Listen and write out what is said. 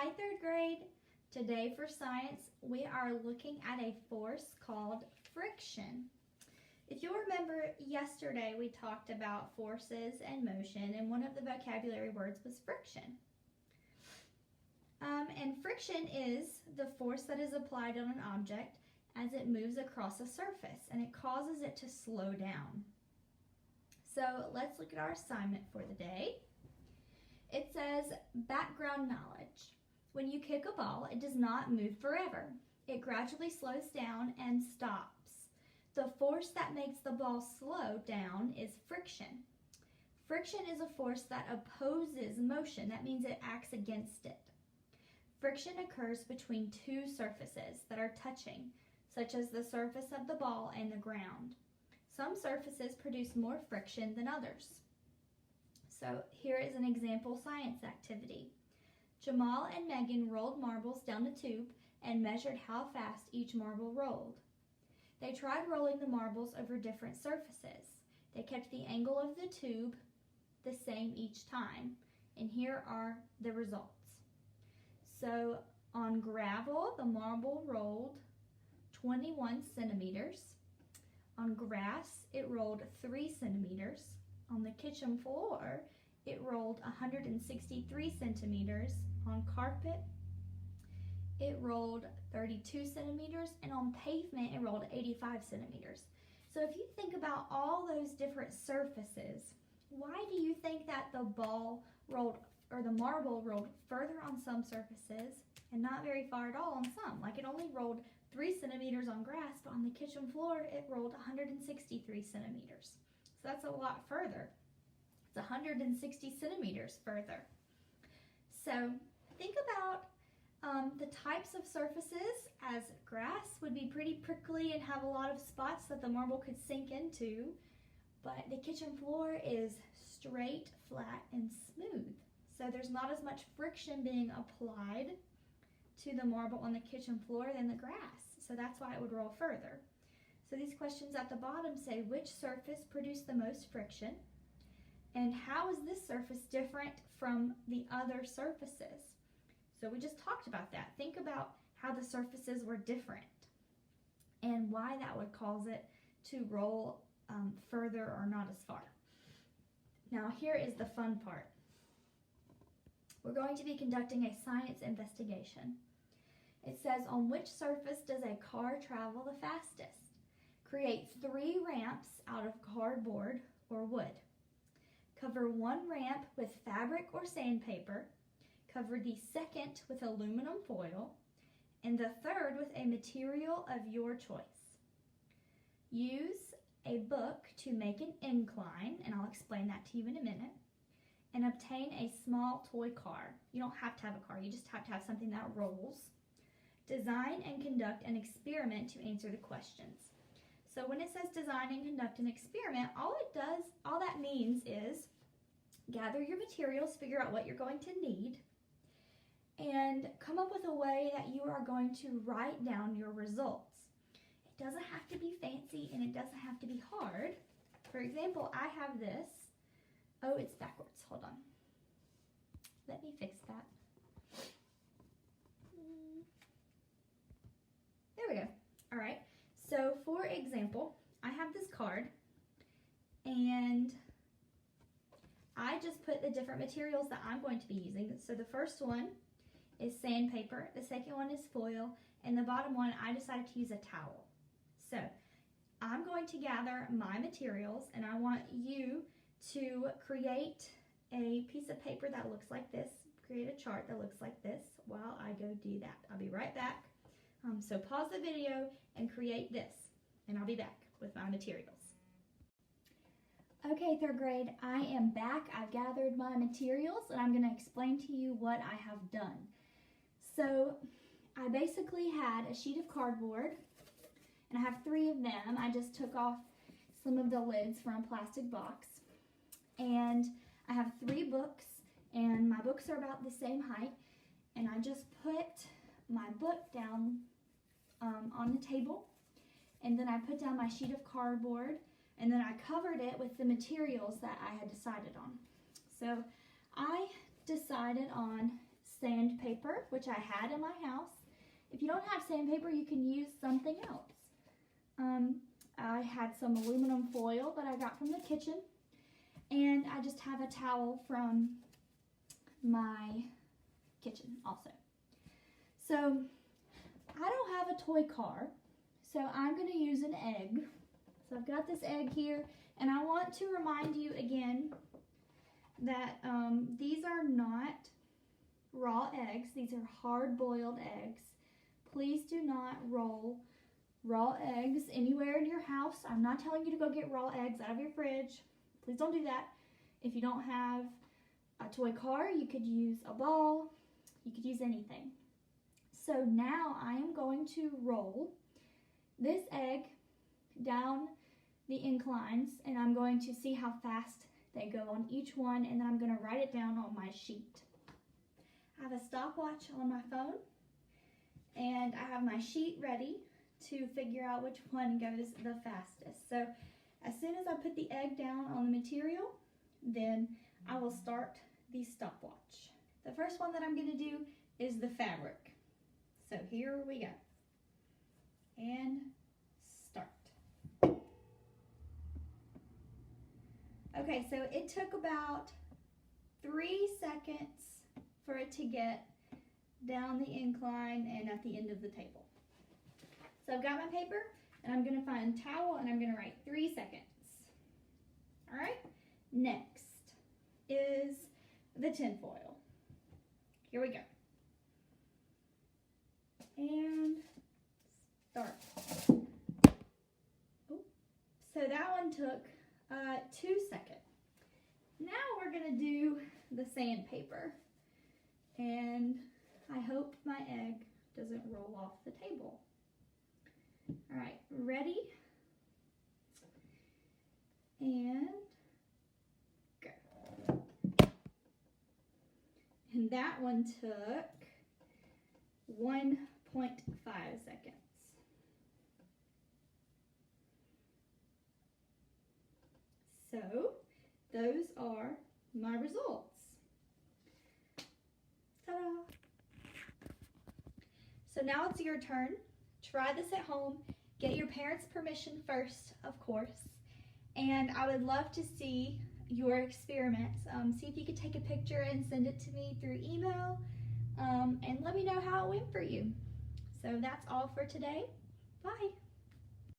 Hi, third grade. Today for science, we are looking at a force called friction. If you'll remember, yesterday we talked about forces and motion, and one of the vocabulary words was friction. And friction is the force that is applied on an object as it moves across a surface, and it causes it to slow down. So let's look at our assignment for the day. It says background knowledge. When you kick a ball, it does not move forever. It gradually slows down and stops. The force that makes the ball slow down is friction. Friction is a force that opposes motion. That means it acts against it. Friction occurs between two surfaces that are touching, such as the surface of the ball and the ground. Some surfaces produce more friction than others. So here is an example science activity. Jamal and Megan rolled marbles down the tube and measured how fast each marble rolled. They tried rolling the marbles over different surfaces. They kept the angle of the tube the same each time, and here are the results. So on gravel, the marble rolled 21 centimeters. On grass, it rolled 3 centimeters. On the kitchen floor, it rolled 163 centimeters. On carpet, it rolled 32 centimeters. And on pavement, it rolled 85 centimeters. So if you think about all those different surfaces, why do you think that the ball rolled, or the marble rolled further on some surfaces and not very far at all on some? Like it only rolled 3 centimeters on grass, but on the kitchen floor, it rolled 163 centimeters. So that's a lot further. It's 160 centimeters further. So think about the types of surfaces, as grass would be pretty prickly and have a lot of spots that the marble could sink into, but the kitchen floor is straight, flat, and smooth. So there's not as much friction being applied to the marble on the kitchen floor than the grass. So that's why it would roll further. So these questions at the bottom say which surface produced the most friction, and how is this surface different from the other surfaces? So we just talked about that. Think about how the surfaces were different and why that would cause it to roll further or not as far. Now here is the fun part. We're going to be conducting a science investigation. It says, on which surface does a car travel the fastest? Create 3 ramps out of cardboard or wood. Cover 1 ramp with fabric or sandpaper. Cover the second with aluminum foil, and the third with a material of your choice. Use a book to make an incline, and I'll explain that to you in a minute, and obtain a small toy car. You don't have to have a car, you just have to have something that rolls. Design and conduct an experiment to answer the questions. So when it says design and conduct an experiment, all that means is gather your materials, figure out what you're going to need, and come up with a way that you are going to write down your results. It doesn't have to be fancy and it doesn't have to be hard. For example, I have this. Oh, it's backwards. Hold on. Let me fix that. There we go. All right. So for example, I have this card and I just put the different materials that I'm going to be using. So the first one is sandpaper, the second one is foil, and the bottom one I decided to use a towel. So I'm going to gather my materials and I want you to create a piece of paper that looks like this, create a chart that looks like this while I go do that. I'll be right back. So pause the video and create this, and I'll be back with my materials. Okay, third grade, I am back. I've gathered my materials and I'm going to explain to you what I have done. So I basically had a sheet of cardboard, and I have 3 of them. I just took off some of the lids from a plastic box. And I have 3 books, and my books are about the same height. And I just put my book down on the table, and then I put down my sheet of cardboard, and then I covered it with the materials that I had decided on. So I decided on sandpaper, which I had in my house. If you don't have sandpaper, you can use something else. I had some aluminum foil that I got from the kitchen, and I just have a towel from my kitchen also. So I don't have a toy car, so I'm going to use an egg. So I've got this egg here, and I want to remind you again that these are not raw eggs. These are hard-boiled eggs. Please do not roll raw eggs anywhere in your house. I'm not telling you to go get raw eggs out of your fridge. Please don't do that. If you don't have a toy car, you could use a ball. You could use anything. So now I am going to roll this egg down the inclines, and I'm going to see how fast they go on each one, and then I'm going to write it down on my sheet. I have a stopwatch on my phone, and I have my sheet ready to figure out which one goes the fastest. So as soon as I put the egg down on the material, then I will start the stopwatch. The first one that I'm going to do is the fabric. So here we go. And start. Okay, so it took about 3 seconds for it to get down the incline and at the end of the table. So I've got my paper, and I'm going to find a towel, and I'm going to write 3 seconds. All right, next is the tinfoil. Here we go. And start. Ooh. So that one took 2 seconds. Now we're going to do the sandpaper. And I hope my egg doesn't roll off the table. All right, ready? And go. And that one took 1.5 seconds. So those are my results. Ta-da! So now it's your turn. Try this at home. Get your parents' permission first, of course. And I would love to see your experiments. See if you could take a picture and send it to me through email. And let me know how it went for you. So that's all for today. Bye.